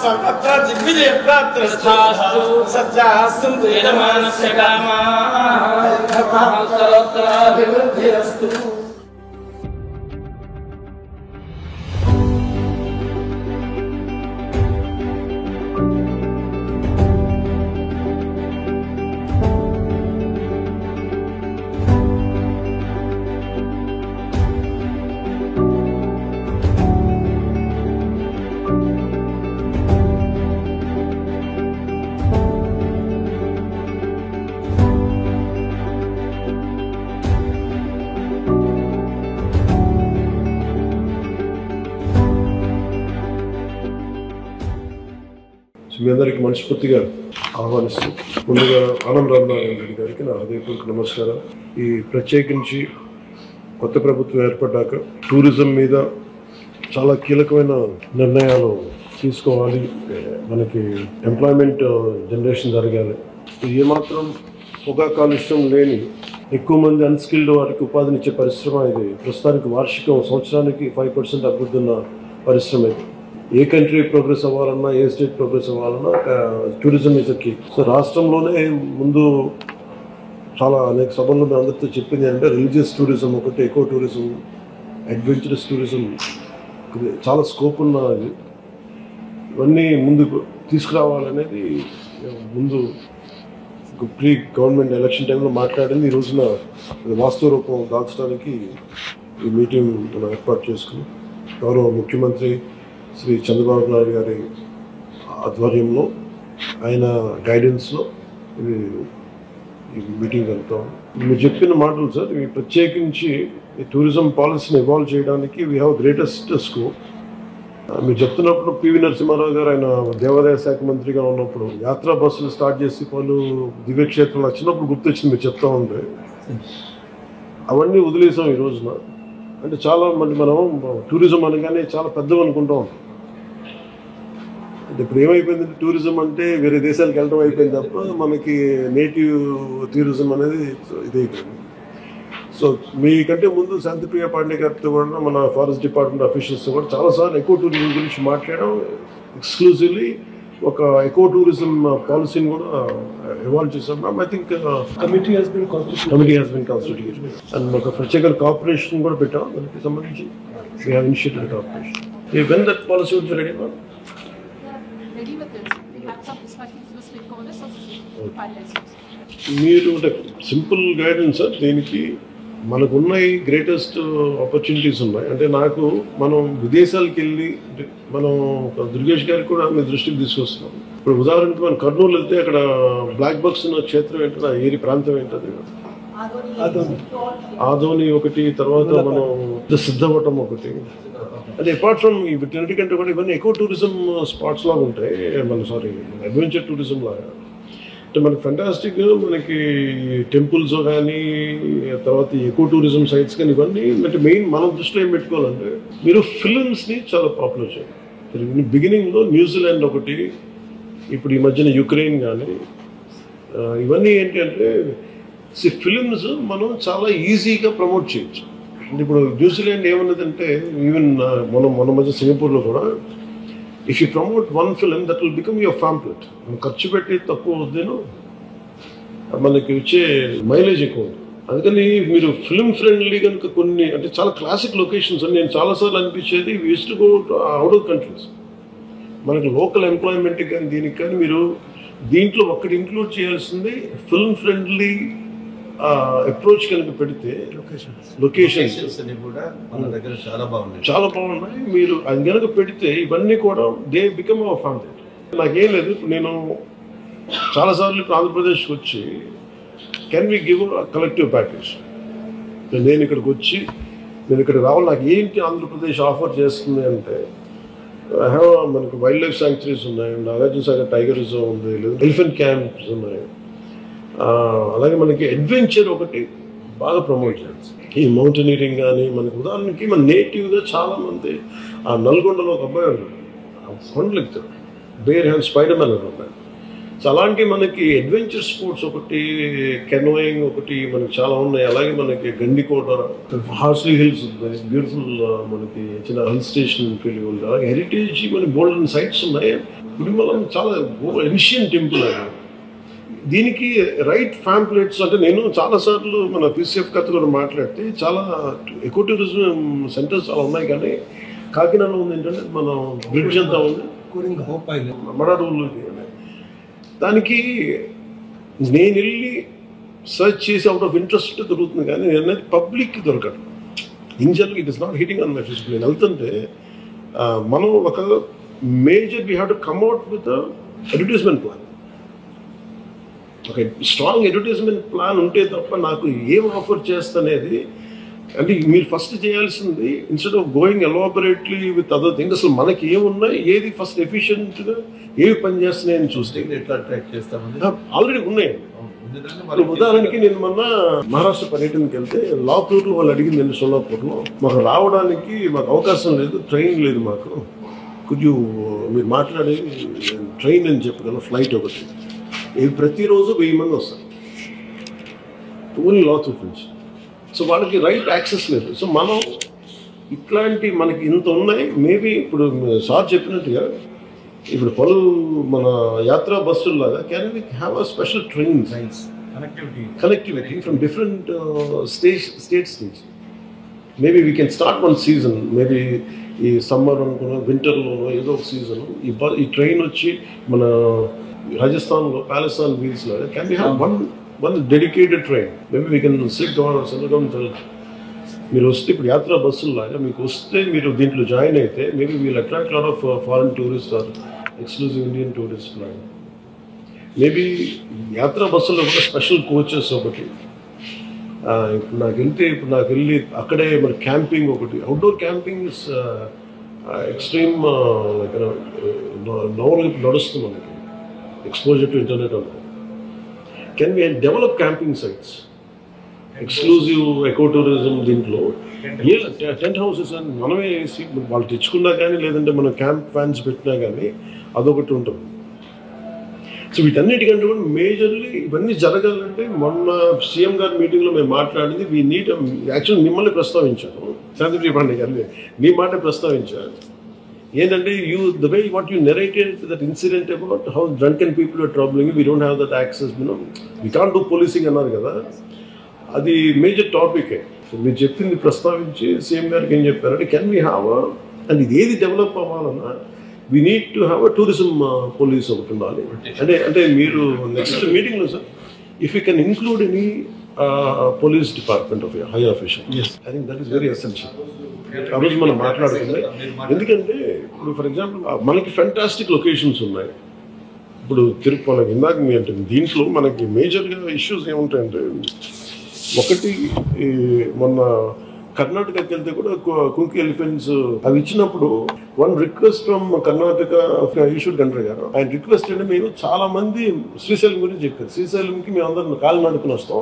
सर्वत्र दिग्विजय प्राप्तिरस्तु सत्याः सन्तु यजमानस्य कामाः सर्वत्राभिवृद्धिरस्तु। మీ అందరికీ మనస్ఫూర్తిగా ఆహ్వానిస్తూ ముందుగా ఆనం రామనారాయణ రెడ్డి గారికి నా హృదయపూర్వక నమస్కారం. ఈ ప్రత్యేకించి కొత్త ప్రభుత్వం ఏర్పడ్డాక టూరిజం మీద చాలా కీలకమైన నిర్ణయాలు తీసుకోవాలి. మనకి ఎంప్లాయ్మెంట్ జనరేషన్ జరగాలి. ఏమాత్రం పొగా కాలుష్యం లేని ఎక్కువ మంది అన్స్కిల్డ్ వారికి ఉపాధినిచ్చే పరిశ్రమ ఇది. ప్రస్తుతానికి వార్షికం సంవత్సరానికి 5% అభివృద్ధి ఉన్న పరిశ్రమ ఇది. ఏ కంట్రీ ప్రోగ్రెస్ అవ్వాలన్నా, ఏ స్టేట్ ప్రోగ్రెస్ అవ్వాలన్నా టూరిజం ఈజ్ కీ. సో రాష్ట్రంలోనే ముందు చాలా అనేక సభల్లో మేము అందరితో చెప్పింది అంటే రిలీజియస్ టూరిజం ఒకటి, ఎకో టూరిజం, అడ్వెంచరస్ టూరిజం చాలా స్కోప్ ఉన్నది. ఇవన్నీ ముందుకు తీసుకురావాలనేది ముందు ప్రీ గవర్నమెంట్ ఎలక్షన్ టైంలో మాట్లాడింది. ఈ రోజున వాస్తవ రూపం దాల్చడానికి ఈ మీటింగ్ మనం ఏర్పాటు చేసుకుని గౌరవ ముఖ్యమంత్రి శ్రీ చంద్రబాబు నాయుడు గారి ఆధ్వర్యంలో ఆయన గైడెన్స్లో ఇది ఈ మీటింగ్ జరుగుతాం. మీరు చెప్పిన మాటలు సార్, ఇవి ప్రత్యేకించి ఈ టూరిజం పాలసీని ఇవాల్వ్ చేయడానికి వీ హ్యావ్ గ్రేటెస్ట్ స్కోప్. మీరు చెప్తున్నప్పుడు పివి నరసింహారావు గారు ఆయన దేవాదాయ శాఖ మంత్రిగా ఉన్నప్పుడు యాత్రా బస్సులు స్టార్ట్ చేసి పలు దివ్యక్షేత్రాలు వచ్చినప్పుడు గుర్తొచ్చింది మీరు చెప్తా ఉంటే. అవన్నీ వదిలేసాం ఈ రోజున. అంటే చాలా మంది మనం టూరిజం అనగానే చాలా పెద్దవి అనుకుంటాం. అంటే ఇప్పుడు ఏమైపోయిందంటే టూరిజం అంటే వేరే దేశాలకు వెళ్ళడం అయిపోయింది తప్ప మనకి నేటివ్ టూరిజం అనేది ఇదైపోయింది. సో మీకంటే ముందు శాంతిప్రియ పాండే గారితో కూడా మన ఫారెస్ట్ డిపార్ట్మెంట్ అఫీషియల్స్తో కూడా చాలాసార్లు ఎకో టూరిజం గురించి మాట్లాడడం, ఎక్స్క్లూజివ్లీ ఒక ఎకో టూరిజం పాలసీని కూడా ఇవాల్వ్ చేశాం. I think committee has been constituted and ఒక ప్రత్యేక కార్పొరేషన్ కూడా పెట్టాం. దానికి సంబంధించి we have initiated corporation. When that policy would be ready ma'am? మీరు అంటే సింపుల్ గైడెన్స్ సార్. దీనికి మనకున్న గ్రేటెస్ట్ ఆపర్చునిటీస్ ఉన్నాయి. అంటే మనం విదేశాలకు వెళ్ళి మనం దుర్గేష్ గారికి కూడా మీ దృష్టికి తీసుకొస్తున్నాం. ఇప్పుడు ఉదాహరణకి మనం కర్నూలు వెళ్తే అక్కడ బ్లాక్ బక్స్ ఉన్న క్షేత్రం ఏంటంటే ఏరి ప్రాంతం ఏంటది ఆదోని ఒకటి, తర్వాత మనం సిద్ధవటం ఒకటి. అంటే అపార్ట్ ఫ్రమ్ వీటన్నిటికంటే కూడా ఇవన్నీ ఎకో టూరిజం స్పాట్స్ లాగా ఉంటాయి. అడ్వెంచర్ టూరిజం లాగా. అంటే మనకి ఫెంటాస్టిక్ మనకి టెంపుల్స్ కానీ తర్వాత ఎకో టూరిజం సైట్స్ కానీ ఇవన్నీ అంటే మెయిన్ మనం దృష్టిలో ఏం పెట్టుకోవాలంటే మీరు ఫిలిమ్స్ని చాలా పాపులర్ చేయాలి. బిగినింగ్లో న్యూజిలాండ్ ఒకటి, ఇప్పుడు ఈ మధ్యన యుక్రెయిన్ కానీ ఇవన్నీ ఏంటి అంటే ఫిలిమ్స్ మనం చాలా ఈజీగా ప్రమోట్ చేయొచ్చు. అంటే ఇప్పుడు న్యూజిలాండ్ ఏమన్నదంటే ఈవెన్ మన మధ్య సింగపూర్లో కూడా if you promote one film that will become your ఫ్యాంప్లెట్. మనం ఖర్చు పెట్టి తక్కువ వద్దేను, మనకి వచ్చే మైలేజ్ ఎక్కువ ఉంటుంది. అందుకని మీరు ఫిల్మ్ ఫ్రెండ్లీ కనుక కొన్ని అంటే చాలా క్లాసిక్ లొకేషన్స్ అని నేను చాలాసార్లు అనిపించేది use to go out of countries. మనకి లోకల్ ఎంప్లాయ్మెంట్కి కానీ దీనికి కానీ మీరు దీంట్లో ఒక్కటి ఇంక్లూడ్ చేయాల్సింది ఫిల్మ్ ఫ్రెండ్లీ అప్రోచ్ కనుక పెడితే లొకేషన్స్ కూడా మన దగ్గర చాలా బాగున్నాయి. మీరు అది కనుక పెడితే ఇవన్నీ కూడా దే బికమ్ అవర్ ఫ్యామిలీ. నాకేం లేదు, నేను చాలాసార్లు ఇప్పుడు ఆంధ్రప్రదేశ్కి వచ్చి can we give collective package. నేను ఇక్కడికి వచ్చి నేను ఇక్కడ రావాలి, నాకు ఏంటి ఆంధ్రప్రదేశ్ ఆఫర్ చేస్తుంది అంటే మనకు వైల్డ్ లైఫ్ శాంక్చురీస్ ఉన్నాయి, నాగార్జున సాగర్ టైగర్ రిజర్వ్ ఉంది, లేదా ఎలిఫెంట్ క్యాంప్స్ ఉన్నాయి. అలాగే మనకి అడ్వెంచర్ ఒకటి బాగా ప్రమోట్ చేయాలి. ఈ మౌంటైనీరింగ్ కానీ మనకి ఉదాహరణకి మన నేటివ్గా చాలామంది ఆ నల్గొండలో ఒక అబ్బాయి ఉన్నాడు, కొండలు ఎక్కుతాడు, బేర్ హ్యాండ్ స్పైడర్ మ్యాన్ ఉన్నాయి. సో అలాంటి మనకి అడ్వెంచర్ స్పోర్ట్స్ ఒకటి, కెనోయింగ్ ఒకటి మనకి చాలా ఉన్నాయి. అలాగే మనకి గండికోట, హార్స్లీ హిల్స్ ఉన్నాయి, బ్యూటిఫుల్ మనకి చిన్న హిల్ స్టేషన్ ఫీల్ ఉంది. అలాగే హెరిటేజ్ మనకి గోల్డెన్ సైట్స్ ఉన్నాయి. గుడిమలం చాలా ఏన్షియంట్ టెంపుల్ అది. దీనికి రైట్ ఫ్యాంప్లెట్స్ అంటే నేను చాలాసార్లు మన పీసీఎఫ్ కథలో మాట్లాడితే చాలా ఎకో టూరిజం సెంటర్స్ చాలా ఉన్నాయి, కానీ కాకినాడలో ఉంది ఏంటంటే మన బ్రిడ్జ్ అంతా ఉంది మడాడూరులోకి. దానికి నేను వెళ్ళి సర్చ్ చేసి అవుట్ ఆఫ్ ఇంట్రెస్ట్ దొరుకుతుంది, కానీ నేను అనేది పబ్లిక్కి దొరకదు. In general it is not hitting on my Facebook. నేను వెళ్తుంటే మనం ఒక major we have to come at with advertisement plan. ఒక స్ట్రాంగ్ అడ్వర్టైజ్మెంట్ ప్లాన్ ఉంటే తప్ప నాకు ఏం ఆఫర్ చేస్తనేది అంటే మీరు ఫస్ట్ చేయాల్సింది instead of going elaborately with other things అసలు మనకి ఏమున్నాయి, ఏది ఫస్ట్ ఎఫిషియెంట్గా ఏవి పనిచేస్తున్నాయని చూస్తే ఎట్లా ట్రాక్ చేస్తామని ఆల్రెడీ ఉన్నాయి. ఉదాహరణకి నేను మొన్న మహారాష్ట్ర పర్యటనకి వెళ్తే లాతూర్లో వాళ్ళు అడిగింది నేను సోలాపూర్లో మాకు రావడానికి మాకు అవకాశం లేదు, ట్రైన్ లేదు మాకు, కొంచెం మీరు మాట్లాడే ట్రైన్ అని చెప్పగల ఫ్లైట్ ఒకటి. ఇది ప్రతిరోజు 1000 మంది వస్తారు ఓన్లీ లాతూర్ నుంచి. సో వాళ్ళకి రైట్ యాక్సెస్ లేదు. సో మనం ఇట్లాంటి మనకి ఇంత ఉన్నాయి. మేబీ ఇప్పుడు సార్ చెప్పినట్టుగా ఇప్పుడు మన యాత్రా బస్సుల్లాగా can we have a special trains connectivity from different states నుంచి. Maybe we can start one season, maybe ఈ సమ్మర్ అనుకున్న వింటర్లోనో ఏదో ఒక సీజన్ ఈ ట్రైన్ వచ్చి మన రాజస్థాన్లో ప్యాలెస్టాన్ వీల్స్ లాగా can we have one dedicated train. Maybe we can sit on central. మీరు వస్తే ఇప్పుడు యాత్రా బస్సుల్లాగా మీకు వస్తే మీరు దీంట్లో జాయిన్ అయితే maybe we'll attract lot of foreign tourist or exclusive Indian tourist లాగా. మేబీ యాత్రా బస్సుల్లో కూడా స్పెషల్ కోచెస్ ఒకటి. ఇప్పుడు నాకు వెళ్ళి అక్కడే మన క్యాంపింగ్ ఒకటి, outdoor camping is extreme like నడుస్తుంది మనకి ఎక్స్పోజర్ టు ఇంటర్నెట్ అన్నది. Can we develop camping sites, exclusive eco tourism దీంట్లో టెంట్ హౌసెస్ అని మనమే వేసి వాళ్ళు తెచ్చుకున్నా కానీ లేదంటే మనం క్యాంప్ ఫ్యాన్స్ పెట్టినా కానీ అదొకటి ఉంటుంది. సో వీటన్నిటికంటే కూడా మేజర్లీ ఇవన్నీ జరగాలంటే మొన్న సీఎం గారి మీటింగ్లో మేము మాట్లాడింది వీ నీడ్ యాక్చువల్లీ మిమ్మల్ని ప్రస్తావించాను, శాంతిప్రియ పాండే గారిని మీ మాట ప్రస్తావించాను. ఏంటంటే the way what you narrated that incident about how drunken people are troubling, we don't have that access, we can't do policing అన్నారు కదా, అది మేజర్ టాపికే. సో మీరు చెప్పింది ప్రస్తావించి సీఎం గారికి ఏం చెప్పారంటే కెన్ వీ హ్యావ్ అండ్ ఇది ఏది డెవలప్ అవ్వాలన్నా we need to have a tourism police ఒకటి ఉండాలి. అంటే మీరు నెక్స్ట్ మీటింగ్లో sir if you can include any police department of high official, I think that is very essential. ఆ రోజు మనం మాట్లాడుతుంది ఎందుకంటే ఇప్పుడు ఫర్ ఎగ్జాంపుల్ మనకి ఫెంటాస్టిక్ లొకేషన్స్ ఉన్నాయి. ఇప్పుడు తిరుపతి ఇందాక మీ అంటే దీంట్లో మనకి మేజర్గా ఇష్యూస్ ఏముంటాయంటే ఒకటి మొన్న కర్ణాటకకి వెళ్తే కూడా కుంకి ఎలిఫెంట్స్ అవి ఇచ్చినప్పుడు one request from Karnataka Eshwar Khandre garu, ఆయన రిక్వెస్ట్ అంటే మేము చాలా మంది శ్రీశైలం గురించి చెప్పారు. శ్రీశైలంకి మేము అందరం కాలు నడుకుని వస్తాం,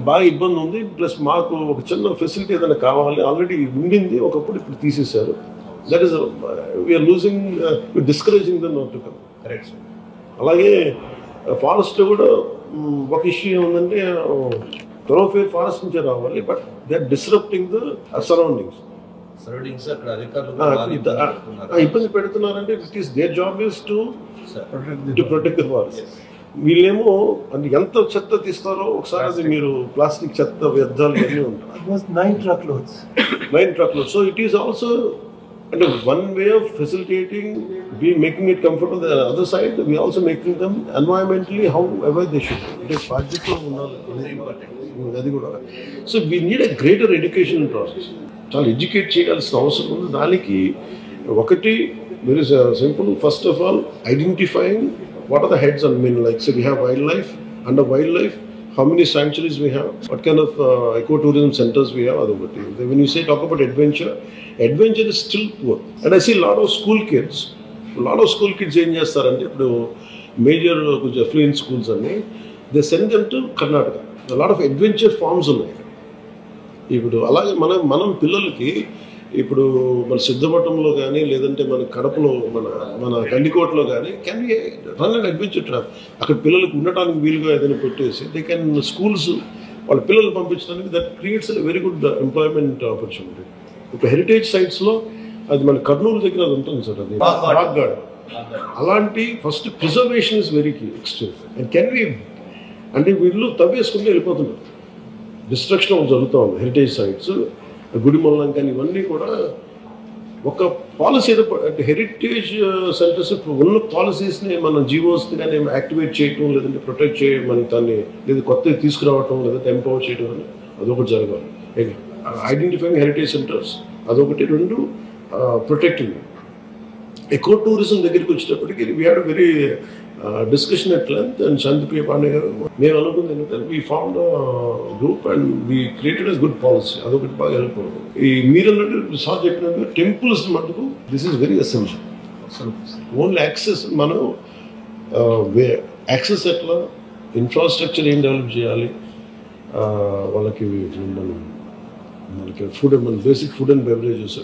బాగా ఇబ్బంది ఉంది, ప్లస్ మాకు ఒక చిన్న ఫెసిలిటీ ఏదైనా కావాలి, ఆల్రెడీ ఉండింది ఒకప్పుడు ఇప్పుడు తీసేశారు. That is we're losing discouraging the not to come. అలాగే ఫారెస్ట్ కూడా ఒక ఇష్యూ ఏముందంటే థరోఫేర్ ఫారెస్ట్ నుంచే రావాలి, but they are disrupting the surroundings. ఇబ్బంది పెడుతున్నారంటే it is their job is to protect the forest. వీళ్ళేమో అంటే ఎంత చెత్త తీస్తారో ఒకసారి అది మీరు ప్లాస్టిక్ చెత్త వ్యర్థాలు అన్నీ ఉంటాయి. 9 truckloads. So it is also అంటే one way of facilitating we making it comfortable. The other side we also making them environmentally however they should. It is బాధ్యతలో ఉండాలి అది కూడా. So we need a greater education process. చాలా educate చేయాల్సిన అవసరం ఉంది. దానికి ఒకటి very simple, first of all identifying what are the heads and mean like so we have wildlife, under wildlife how many sanctuaries we have, what kind of ecotourism centers we have, adokati. When you say talk about adventure is still poor. And I see a lot of school kids ఏం చేస్తారంటే ఇప్పుడు major కొంచెం affluent schools అన్ని they send them to Karnataka. Lot of adventure farms ఉన్నాయి. ఇప్పుడు అలాగే మనం పిల్లలకి ఇప్పుడు మన సిద్ధమఠంలో కానీ లేదంటే మన కడపలో మన గండికోటలో కానీ can be run and adventure trap. అక్కడ పిల్లలకు ఉండటానికి వీలుగా ఏదైనా పెట్టేసి దే కెన్ స్కూల్స్ వాళ్ళ పిల్లలు పంపించడానికి that creates very good employment opportunity. ఇప్పుడు హెరిటేజ్ సైట్స్లో అది మన కర్నూలు దగ్గర అది ఉంటుంది సార్, అది రాక్గాడ్. అలాంటి first preservation is very key extreme. And can we అంటే వీళ్ళు తవ్వేసుకుంటూ వెళ్ళిపోతున్నారు. డిస్ట్రక్షన్ జరుగుతూ ఉంది. హెరిటేజ్ సైట్స్, గుడిమల్లం కానీ ఇవన్నీ కూడా ఒక పాలసీ అంటే హెరిటేజ్ సెంటర్స్ ఉన్న పాలసీస్ని మన జీవోస్ని కానీ యాక్టివేట్ చేయటం, లేదంటే ప్రొటెక్ట్ చేయడం దాన్ని, లేదా కొత్తది తీసుకురావటం, లేదంటే ఎంపవర్ చేయడం అని అదొకటి జరగాలి. ఐడెంటిఫైయింగ్ హెరిటేజ్ సెంటర్స్ అదొకటి. రెండు, ప్రొటెక్టింగ్. ఎకో టూరిజం దగ్గరికి వచ్చేటప్పటికి we had very discussion at length. And Shantipriya Pandey garu మేము అనుకుంది ఏంటంటే we found group and we created as good policy. అదొకటి బాగా హెల్ప్ అవుతుంది. ఈ మీరు అన్నట్టు సార్ చెప్పినట్టు టెంపుల్స్ మటుకు this is very essential. Only access, మనం యాక్సెస్ ఎట్లా, ఇన్ఫ్రాస్ట్రక్చర్ ఏం డెవలప్ చేయాలి, వాళ్ళకి మనకి ఫుడ్, మన basic food and beverages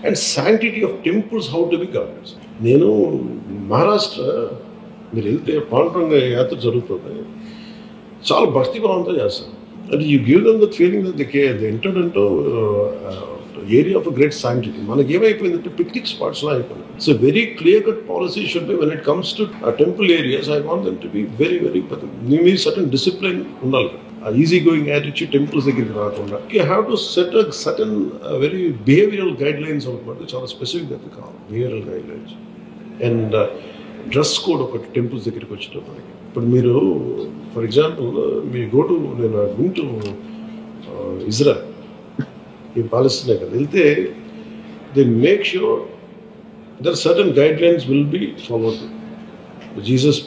and sanctity of temples how to be governance. నేను మహారాష్ట్ర మీరు వెళ్తే పాండురంగ యాత్ర జరుగుతుంది, చాలా భక్తిభావంతో చేస్తాను. అంటే you give them that feeling that they entered into area of great sanctity. మనకి ఏమైపోయిందంటే పిక్నిక్ స్పాట్స్లో అయిపోయింది. So very clear cut policy should be when it comes to temple areas. I want them to be very very me certain discipline ఉండాలి. Easy going attitude temples దగ్గరికి రాకుండా you have to set a certain very behavioural guide lines అనమాట. చాలా స్పెసిఫిక్గా కావాలి behavioural guide lines. And dress code ఒకటి temples దగ్గరికి వచ్చేటప్పటికి. ఇప్పుడు మీరు ఫర్ ఎగ్జాంపుల్ మీ గోటు, నేను వింటూ ఇజ్రాయల్, ఈ పాలస్తీనా కదా వెళ్తే they make sure there certain guidelines will be followed. Jesus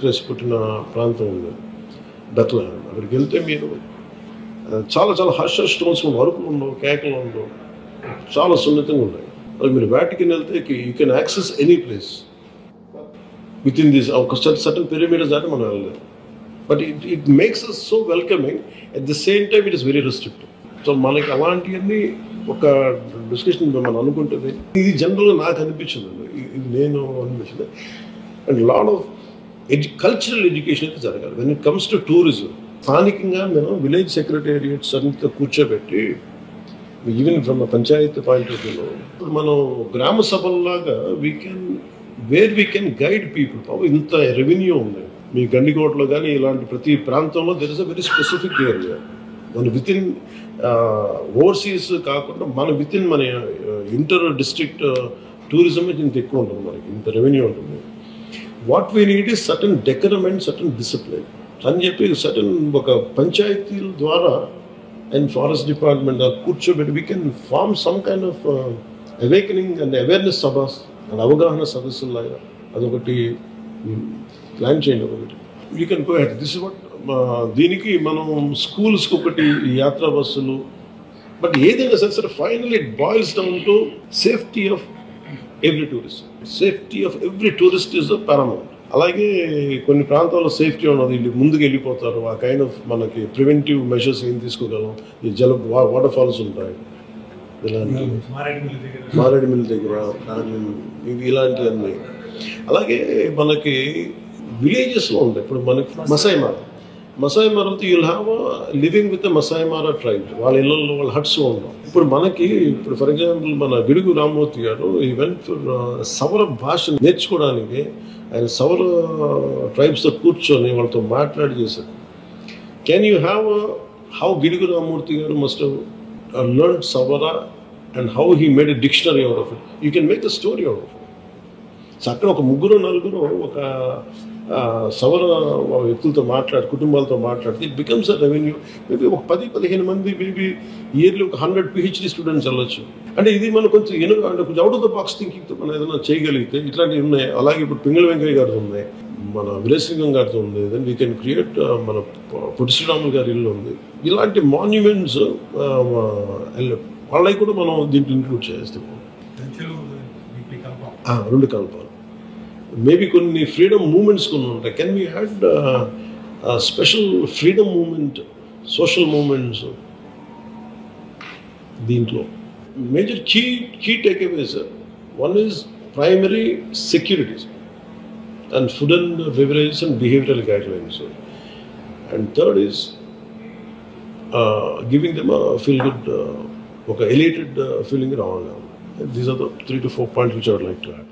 Christ పుట్టిన ప్రాంతం ఉంది బెత్లెహేమ్. అక్కడికి వెళ్తే మీరు చాలా చాలా హర్ష స్టోన్స్ వరకులు ఉండవు, కేకలు ఉండవు, చాలా సున్నితంగా ఉన్నాయి. అది మీరు వాటికన్ వెళ్తే you can access any place within this. ఒక సర్టన్ పిరమిడ్స్ దాటి మనం వెళ్ళలేదు. But it makes us so welcoming. At the same time it is very restrictive. So మనకి అలాంటివన్నీ ఒక డిస్కషన్ మనం అనుకుంటుంది. ఇది జనరల్గా నాకు అనిపించింది, ఇది నేను అనిపించింది. And lot of cultural education అయితే జరగాలి when it comes to tourism. స్థానికంగా మనం విలేజ్ సెక్రటేరియట్స్ అంతా కూర్చోబెట్టి, even from panchayat point of వ్యూలో ఇప్పుడు మనం గ్రామ సభల్లాగా వీ కెన్ గైడ్ పీపుల్. ఇంత రెవెన్యూ ఉంది మీ గండికోటలో కానీ ఇలాంటి ప్రతి ప్రాంతంలో there is a very specific area. మన విత్ ఇన్ ఓవర్సీస్ కాకుండా మన విత్ ఇన్ మన ఇంటర్ డిస్ట్రిక్ట్ టూరిజం ఇంత ఎక్కువ ఉంటుంది, మనకి ఇంత రెవెన్యూ ఉంటుంది. What we need is certain decorum and certain discipline అని చెప్పి సర్టన్ ఒక పంచాయతీల ద్వారా అండ్ ఫారెస్ట్ డిపార్ట్మెంట్ కూర్చోబెట్టి we can form some kind of awakening and awareness సభాస్ అండ్ అవగాహన సదస్సులాగా అదొకటి ప్లాన్ చేయండి. ఒకటి you can go ahead this is what. దీనికి మనం స్కూల్స్కి ఒకటి యాత్రా బస్సులు, బట్ ఏదైనా సరే final it boils down to safety of every tourist. Safety of every tourist is the paramount. అలాగే కొన్ని ప్రాంతాల్లో సేఫ్టీ ఉన్నది, ముందుకు వెళ్ళిపోతారు. ఆ కైండ్ ఆఫ్ మనకి ప్రివెంటివ్ మెషర్స్ ఏం తీసుకోగలం. ఈ వాటర్ ఫాల్స్ ఉంటాయి, ఇలాంటి మారేడుమిల్లి దగ్గర ఇలాంటివన్నీ. అలాగే మనకి విలేజెస్లో ఉంటాయి. ఇప్పుడు మనకి Masai Mara you'll have living with Masai Mara tribe. వాళ్ళ ఇళ్ళల్లో వాళ్ళ హట్స్ ఉంటాం. ఇప్పుడు మనకి ఇప్పుడు ఫర్ ఎగ్జాంపుల్ మన గిడుగు రామ్మూర్తి గారు ఈవెన్ సవర భాష నేర్చుకోవడానికి ఆయన సవర ట్రైబ్స్తో కూర్చొని వాళ్ళతో మాట్లాడి చేశారు. Can you have how Gidugu Rammurthy garu must have learned Savara and how he made a dictionary out of it. You can make a story out of it. So అక్కడ ఒక ముగ్గురు నలుగురు ఒక సవర వ్యక్తులతో కుటుంబాలతో మాట్లాడితే it becomes a revenue. Maybe ఒక 10-15 మంది మేబీ ఇయర్లీ ఒక 100 PhD స్టూడెంట్స్ వెళ్ళొచ్చు. అంటే ఇది మనం కొంచెం అంటే కొంచెం అవుట్ ఆఫ్ ద బాక్స్ థింకింగ్తో మనం ఏదైనా చేయగలిగితే ఇట్లాంటివి ఉన్నాయి. అలాగే ఇప్పుడు పింగళ వెంకయ్య గారితో ఉన్నాయి, మన విలేసింగం గారితో ఉంది, దెన్ వీ కెన్ క్రియేట్ మన పొట్టి శ్రీరాములు గారి ఇల్లు ఉంది. ఇలాంటి మాన్యుమెంట్స్ వాళ్ళకి కూడా మనం దీంట్లో ఇంక్లూడ్ చేస్తాం. 2 కల్పాలు. మేబీ కొన్ని ఫ్రీడమ్ మూమెంట్స్ కొన్ని ఉంటాయి. Can we had special freedom movement, social movements దీంట్లో. Major key takeaways, one is primary securities and food and beverages and behavioural guidelines, and third is giving them feel good, ఒక elated feeling రావాలి. These are the 3 to 4 points which I would like to add.